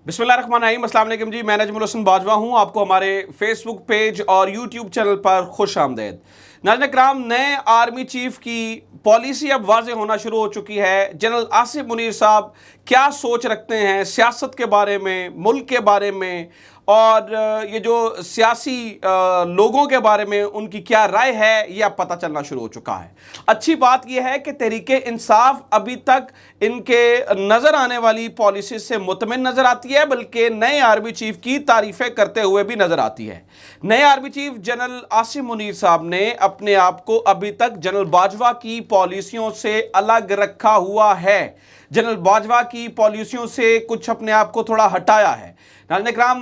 बिस्मिल्लाहिर्रहमानिर्रहीम, अस्सलाम वालेकुम जी। मैं नजमुल हसन बाजवा हूँ। आपको हमारे फेसबुक पेज और यूट्यूब चैनल पर खुश आमदेद। नाज़रीन कराम, नए आर्मी चीफ की पॉलिसी अब वाज़ेह होना शुरू हो चुकी है। जनरल आसिफ मुनीर साहब क्या सोच रखते हैं सियासत के बारे में, मुल्क के बारे में, और ये जो सियासी लोगों के बारे में उनकी क्या राय है, ये अब पता चलना शुरू हो चुका है। अच्छी बात यह है कि तहरीके इंसाफ अभी तक इनके नज़र आने वाली पॉलिसी से मुतमिन नज़र आती है, बल्कि नए आर्मी चीफ की तारीफ़ें करते हुए भी नज़र आती है। नए army chief general Asif Munir साहब ने अपने आप को अभी तक जनरल बाजवा की पॉलिसियों से अलग रखा हुआ है। जनरल बाजवा की पॉलिसियों से कुछ अपने आप को थोड़ा हटाया है। नाज़रीन इकराम,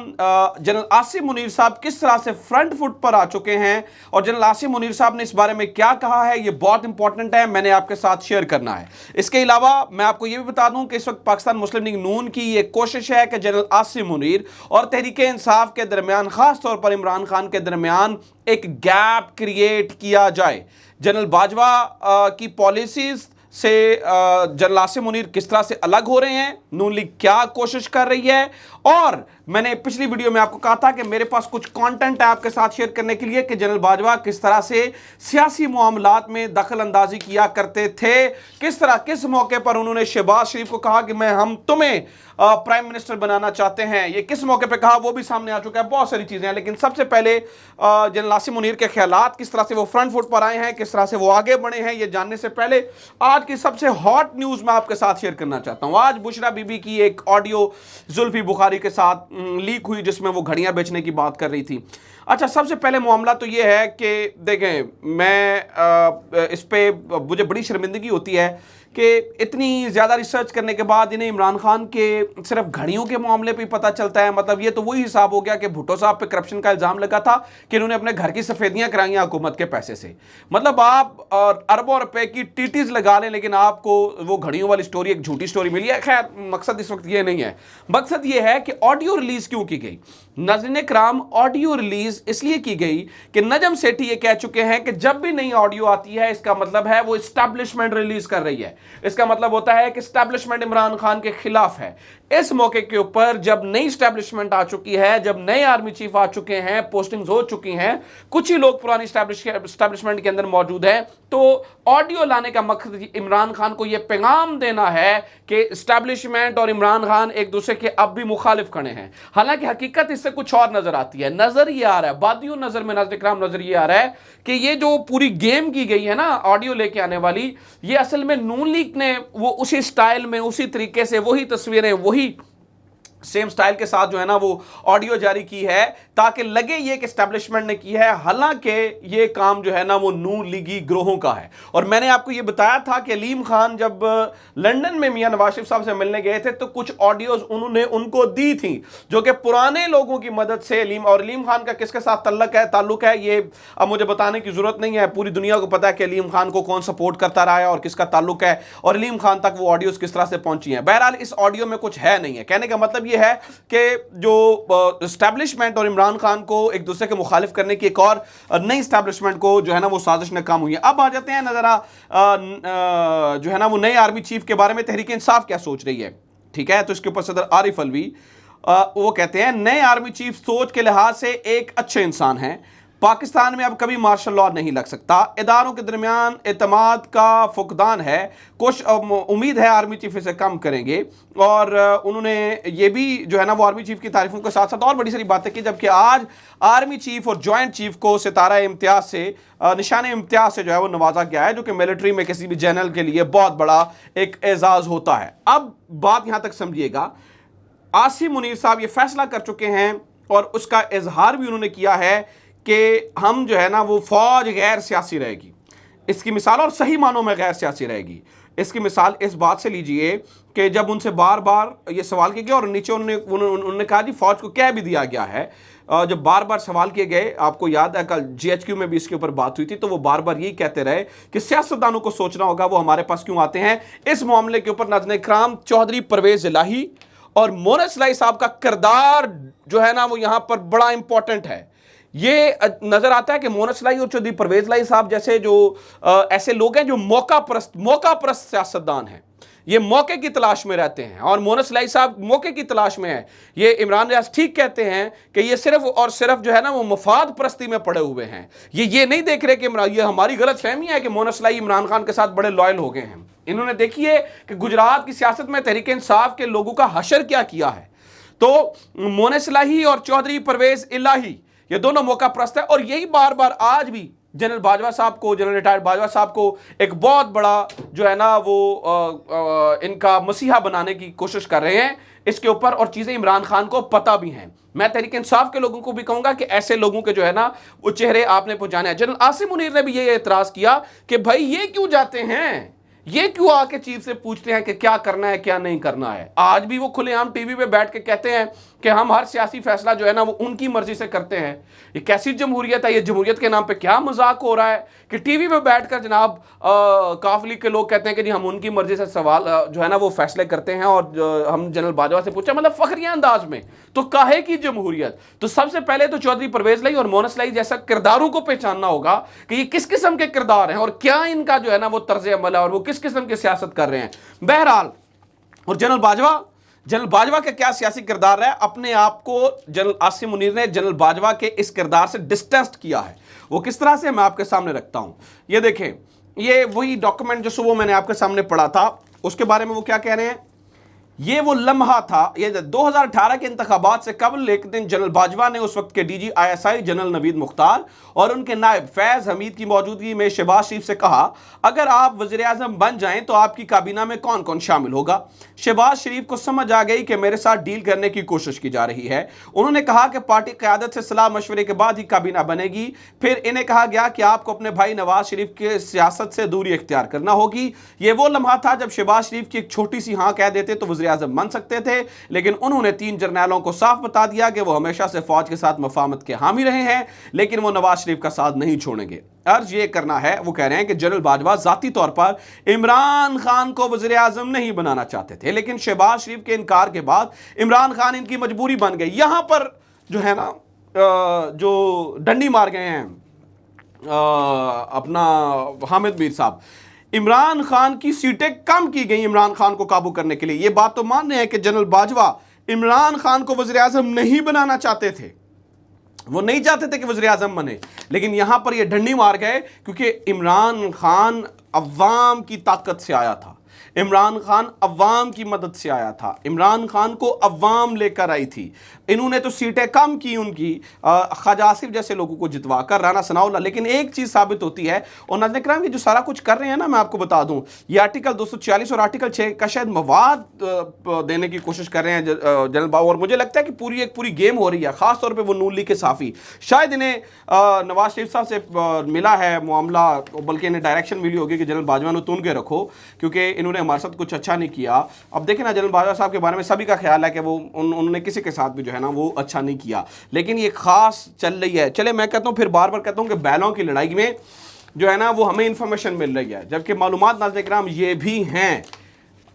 जनरल आसिफ मुनीर साहब किस तरह से फ्रंट फुट पर आ चुके हैं और जनरल आसिफ मुनीर साहब ने इस बारे में क्या कहा है, ये बहुत इंपॉर्टेंट है, मैंने आपके साथ शेयर करना है। इसके अलावा मैं आपको ये भी बता दूं कि इस वक्त पाकिस्तान मुस्लिम लीग नून की ये कोशिश है कि जनरल आसिफ मुनीर और तहरीके इंसाफ के दरमियान, खास तौर पर इमरान खान के दरमियान एक गैप क्रिएट किया जाए। जनरल बाजवा की पॉलिसीज से जनरल आसिफ मुनीर किस तरह से अलग हो रहे हैं, नून लीग क्या कोशिश कर रही है, और मैंने पिछली वीडियो में आपको कहा था कि मेरे पास कुछ कंटेंट है आपके साथ शेयर करने के लिए कि जनरल बाजवा किस तरह से सियासी मामलात में दखल अंदाजी किया करते थे, किस तरह किस मौके पर उन्होंने शहबाज शरीफ को कहा कि हम तुम्हें प्राइम मिनिस्टर बनाना चाहते हैं, ये किस मौके पे कहा वो भी सामने आ चुका है। बहुत सारी चीजें हैं, लेकिन सबसे पहले जनरल आसिफ मुनीर के ख्यालात, किस तरह से वो फ्रंट फुट पर आए हैं, किस तरह से वो आगे बढ़े हैं, ये जानने से पहले आज की सबसे हॉट न्यूज मैं आपके साथ शेयर करना चाहता हूं। आज बुशरा बीबी की एक ऑडियो जुल्फी बुखारी के साथ लीक हुई, जिसमें वो घड़ियां बेचने की बात कर रही थी। अच्छा, सबसे पहले मामला तो ये है कि देखें, मैं इस पे मुझे बड़ी शर्मिंदगी होती है कि इतनी ज़्यादा रिसर्च करने के बाद इन्हें इमरान खान के सिर्फ घड़ियों के मामले पे पता चलता है। मतलब ये तो वही हिसाब हो गया कि भुट्टो साहब पे करप्शन का इल्ज़ाम लगा था कि इन्होंने अपने घर की सफ़ेदियाँ कराई हुकूमत के पैसे से। मतलब आप अरबों रुपए की टीटीज लगा लें, लेकिन आपको वो घड़ियों वाली स्टोरी एक झूठी स्टोरी मिली है। खैर, मकसद इस वक्त ये नहीं है। मकसद ये है कि ऑडियो रिलीज़ क्यों की गई। नाज़रीन इकराम, ऑडियो रिलीज़ इसलिए की गई कि नजम सेठी ये कह चुके हैं कि जब भी नई ऑडियो आती है, इसका मतलब है वो एस्टैब्लिशमेंट रिलीज कर रही है। इसका मतलब होता है कि एस्टैब्लिशमेंट इमरान खान के खिलाफ है। इस मौके के ऊपर जब नई एस्टैब्लिशमेंट आ चुकी है, जब नए आर्मी चीफ आ चुके हैं, पोस्टिंग्स हो चुकी हैं, कुछ ही लोग पुरानी एस्टैब्लिशमेंट के अंदर मौजूद हैं, तो ऑडियो लाने का मकसद इमरान खान को यह पैगाम देना है कि एस्टैब्लिशमेंट और इमरान खान एक दूसरे के अब भी मुखालिफ खड़े हैं। हालांकि हकीकत इससे कुछ और नजर आती है। नजर ये आ रहा है, बादियों नजर में नाज़रीन इकराम, नजर ये आ रहा है कि ये जो पूरी गेम की गई है ना ऑडियो लेके आने वाली, ये असल में नून लीग ने वो उसी स्टाइल में, उसी तरीके से, वही तस्वीरें, वही सेम स्टाइल के साथ जो है ना वो ऑडियो जारी की है, ताकि लगे ये कि एस्टैब्लिशमेंट ने की है। हालांकि ये काम जो है ना वो नून लीगी ग्रोहों का है। और मैंने आपको ये बताया था कि अलीम खान जब लंदन में मियां नवाज शरीफ साहब से मिलने गए थे तो कुछ ऑडियोज उन्होंने उनको दी थी जो कि पुराने लोगों की मदद से अलीम खान का किसके साथ ताल्लुक है ये अब मुझे बताने की जरूरत नहीं है। पूरी दुनिया को पता है कि अलीम खान को कौन सपोर्ट करता रहा है और किसका ताल्लुक है, और अलीम खान तक वो ऑडियोज किस तरह से पहुंची हैं। बहरहाल इस ऑडियो में कुछ है नहीं है। कहने का मतलब है कि जो एस्टैब्लिशमेंट और इमरान खान को एक दूसरे के मुखालिफ करने की एक और नई एस्टैब्लिशमेंट को जो है ना वो साजिश नाकाम हुई है। अब आ जाते हैं नजरा जो है ना वो नए आर्मी चीफ के बारे में तहरीक इंसाफ क्या सोच रही है। ठीक है, तो इसके ऊपर सदर आरिफ अलवी वो कहते हैं नए आर्मी चीफ सोच के लिहाज से एक अच्छे इंसान हैं। पाकिस्तान में अब कभी मार्शल लॉ नहीं लग सकता। इदारों के दरमियान एतमाद का फुकदान है। कुछ उम्मीद है आर्मी चीफ इसे कम करेंगे। और उन्होंने ये भी जो है ना वो आर्मी चीफ की तारीफों के साथ साथ और बड़ी सारी बातें की, जबकि आज आर्मी चीफ और जॉइंट चीफ को सितारा इम्तियाज से, निशान इम्तियाज से जो है वो नवाजा गया है, जो कि मिलिट्री में किसी भी जनरल के लिए बहुत बड़ा एक एजाज होता है। अब बात यहां तक समझिएगा, आसिफ मुनीर साहब ये फैसला कर चुके हैं और उसका इजहार भी उन्होंने किया है कि हम जो है ना वो फौज गैर सियासी रहेगी। इसकी मिसाल, और सही मानों में गैर सियासी रहेगी, इसकी मिसाल इस बात से लीजिए कि जब उनसे बार बार ये सवाल किए गए और नीचे उन्होंने कहा जी फौज को क्या भी दिया गया है। जब बार बार सवाल किए गए, आपको याद है कल GHQ में भी इसके ऊपर बात हुई थी, तो वो बार बार यही कहते रहे कि सियासतदानों को सोचना होगा वो हमारे पास क्यों आते हैं। इस मामले के ऊपर नाज़रीन इकराम चौधरी परवेज इलाही और मोनस इलाही साहब का किरदार जो है ना वो यहां पर बड़ा इंपॉर्टेंट है। ये नजर आता है कि मोनस इलाही और चौधरी परवेज इलाही साहब जैसे जो ऐसे लोग हैं जो मौका परस्त सियासतदान हैं, ये मौके की तलाश में रहते हैं और मोनस इलाही साहब मौके की तलाश में है। ये इमरान रियाज ठीक कहते हैं कि ये सिर्फ और सिर्फ जो है ना वो मफाद परस्ती में पड़े हुए हैं। ये नहीं देख रहे कि ये हमारी गलत फहमी है कि मोनस इलाही इमरान खान के साथ बड़े लॉयल हो गए हैं। इन्होंने देखिए कि गुजरात की सियासत में तहरीक इंसाफ के लोगों का हशर क्या किया है। तो मोनस इलाही और चौधरी परवेज इलाही ये दोनों मौका परस्त है और यही बार बार आज भी जनरल बाजवा साहब को, जनरल रिटायर्ड बाजवा साहब को एक बहुत बड़ा जो है ना वो इनका मसीहा बनाने की कोशिश कर रहे हैं इसके ऊपर, और चीजें इमरान खान को पता भी हैं। मैं तहरीक इंसाफ के लोगों को भी कहूंगा कि ऐसे लोगों के जो है ना वो चेहरे आपने पहुंचाने हैं। जनरल आसिम मुनीर ने भी ये एतराज किया कि भाई ये क्यों जाते हैं, ये क्यों आके चीफ से पूछते हैं कि क्या करना है क्या नहीं करना है। आज भी वो खुलेआम टीवी पे बैठ के कहते हैं कि हम हर सियासी फैसला जो है ना वो उनकी मर्जी से करते हैं। ये कैसी जमहूरियत है, ये जमहूरियत के नाम पे क्या मजाक हो रहा है कि टीवी पे बैठकर जनाब काफ लीग के लोग कहते हैं कि जी हम उनकी मर्जी से सवाल जो है ना वो फैसले करते हैं और हम जनरल बाजवा से पूछे, मतलब फखरिया अंदाज में। तो काहे की जमहूरियत? तो सबसे पहले तो चौधरी परवेज इलाही और मोनस इलाही जैसा किरदारों को पहचानना होगा कि ये किस किस्म के किरदार हैं और क्या इनका जो है ना वो तर्ज अमल है और वो किस किस्म की सियासत कर रहे हैं। बहरहाल, और जनरल बाजवा का क्या सियासी किरदार है, अपने आप को जनरल आसिम मुनीर ने जनरल बाजवा के इस किरदार से डिस्टेंस्ड किया है। वो किस तरह से मैं आपके सामने रखता हूं, ये देखें। ये वही डॉक्यूमेंट जो सुबह मैंने आपके सामने पढ़ा था, उसके बारे में वो क्या कह रहे हैं। ये वो लम्हा था, ये 2018 के इंतखाबात से कबल एक दिन जनरल बाजवा ने उस वक्त के DG ISI general Naveed Mukhtar और उनके नायब फैज हमीद की मौजूदगी में शहबाज शरीफ से कहा, अगर आप वज़ीर-ए-आज़म बन जाएं तो आपकी काबीना में कौन कौन शामिल होगा। शहबाज शरीफ को समझ आ गई कि मेरे साथ डील करने की कोशिश की जा रही है। उन्होंने कहा कि पार्टी क़यादत से सलाह मशवरे के बाद ही काबीना बनेगी। फिर इन्हें कहा गया कि आपको अपने भाई नवाज शरीफ के सियासत से दूरी इख्तियार करना होगी। ये वो लम्हा था जब शहबाज शरीफ की एक छोटी सी हाँ कह देते तो वज़ीर-ए-आज़म बन सकते थे, लेकिन उन्होंने 3 जर्नैलों को साफ बता दिया कि वो हमेशा से फौज के साथ मफाहमत के हामी रहे हैं, लेकिन वो नवाज शरीफ का साथ नहीं छोड़ेंगे। अर्ज ये करना है, वो कह रहे हैं कि जनरल बाजवा जाती तौर पर इमरान खान को वज़ीर-ए-आज़म नहीं बनाना चाहते थे, लेकिन शहबाज शरीफ के इनकार के बाद इमरान खान इनकी मजबूरी बन गई। यहां पर जो है ना जो डंडी मार गए हैं अपना हामिद मीर साहब, इमरान खान की सीटें कम की गई इमरान खान को काबू करने के लिए। ये बात तो मान रहे हैं कि जनरल बाजवा इमरान खान को वज़ीर-ए-आज़म नहीं बनाना चाहते थे, वो नहीं चाहते थे कि वज़ीर-ए-आज़म बने, लेकिन यहां पर ये डंडी मार गए क्योंकि इमरान खान अवाम की ताकत से आया था, इमरान खान अवाम की मदद से आया था, इमरान खान को अवाम लेकर आई थी। इन्होंने तो सीटें कम की उनकी, ख्वाजा आसिफ जैसे लोगों को जितवा कर, राना सनाउल्लाह। लेकिन एक चीज़ साबित होती है, और नाज़रीन किराम ये जो सारा कुछ कर रहे हैं ना, मैं आपको बता दूं, ये आर्टिकल 246 और आर्टिकल 6 का शायद मवाद देने की कोशिश कर रहे हैं जनरल बाबू, और मुझे लगता है कि एक पूरी गेम हो रही है। ख़ासतौर पर वो नून लीग के साफ़ी शायद इन्हें नवाज शरीफ साहब से मिला है मामला, बल्कि इन्हें डायरेक्शन मिली होगी कि जनरल बाजवा ने तुन के रखो, क्योंकि इन्होंने हमारे साथ कुछ अच्छा नहीं किया। अब देखें ना, जनरल बाजवा साहब के बारे में सभी का ख्याल है कि वो उन्होंने किसी के साथ भी जो है ना वो अच्छा नहीं किया, लेकिन ये खास चल रही है। चले, मैं कहता हूँ, फिर बार बार कहता हूँ कि बैलों की लड़ाई में जो है ना वो हमें इंफॉर्मेशन मिल रही है, जबकि मालूमात नाज़रीन किराम ये भी हैं।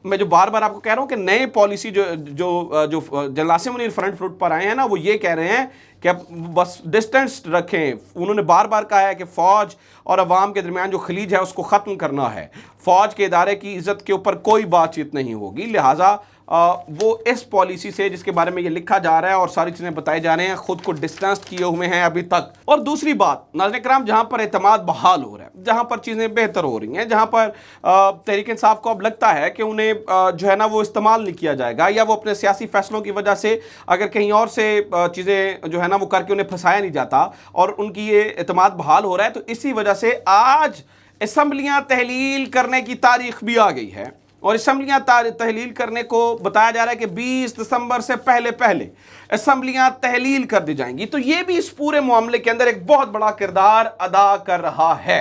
मैं जो बार बार आपको कह रहा हूँ कि नए पॉलिसी जो general Asim Munir front foot पर आए हैं ना, वो ये कह रहे हैं कि अब बस डिस्टेंस रखें। उन्होंने बार बार कहा है कि फ़ौज और अवाम के दरमियान जो खलीज है उसको ख़त्म करना है, फ़ौज के इदारे की इज़्ज़त के ऊपर कोई बातचीत नहीं होगी। लिहाजा वो इस पॉलिसी से, जिसके बारे में ये लिखा जा रहा है और सारी चीज़ें बताई जा रहे हैं, ख़ुद को डिस्टेंस किए हुए हैं अभी तक। और दूसरी बात नाज़रीन किराम, जहाँ पर एतमाद बहाल हो रहा है, जहाँ पर चीज़ें बेहतर हो रही हैं, जहाँ पर तहरीक इंसाफ को अब लगता है कि उन्हें जो है ना वो इस्तेमाल नहीं किया जाएगा, या वो अपने सियासी फैसलों की वजह से अगर कहीं और से चीज़ें जो है ना वो करके उन्हें फंसाया नहीं जाता, और उनकी ये एतमाद बहाल हो रहा है, तो इसी वजह से आज असम्बलियाँ तहलील करने की तारीख भी आ गई है। और असम्बलियाँ तहलील करने को बताया जा रहा है कि 20 दिसंबर से पहले असम्बलियाँ तहलील कर दी जाएंगी। तो ये भी इस पूरे मामले के अंदर एक बहुत बड़ा किरदार अदा कर रहा है,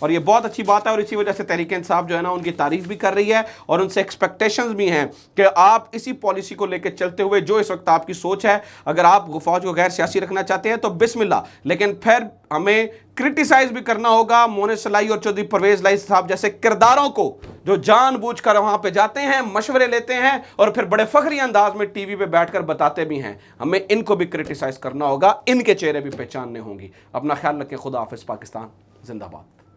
और ये बहुत अच्छी बात है। और इसी वजह से तहरीक इंसाफ जो है ना उनकी तारीफ भी कर रही है, और उनसे एक्सपेक्टेशंस भी हैं कि आप इसी पॉलिसी को लेकर चलते हुए, जो इस वक्त आपकी सोच है, अगर आप फौज को गैर सियासी रखना चाहते हैं तो बिस्मिल्लाह, लेकिन फिर हमें क्रिटिसाइज भी करना होगा मोनस इलाही और चौधरी परवेज इलाही साहब जैसे किरदारों को, जो जानबूझकर वहां पे जाते हैं, मशवरे लेते हैं और फिर बड़े फखरी अंदाज में टीवी पे बैठकर बताते भी हैं। हमें इनको भी क्रिटिसाइज करना होगा, इनके चेहरे भी पहचानने होंगे। अपना ख्याल रखें। खुदा हाफिज। पाकिस्तान जिंदाबाद।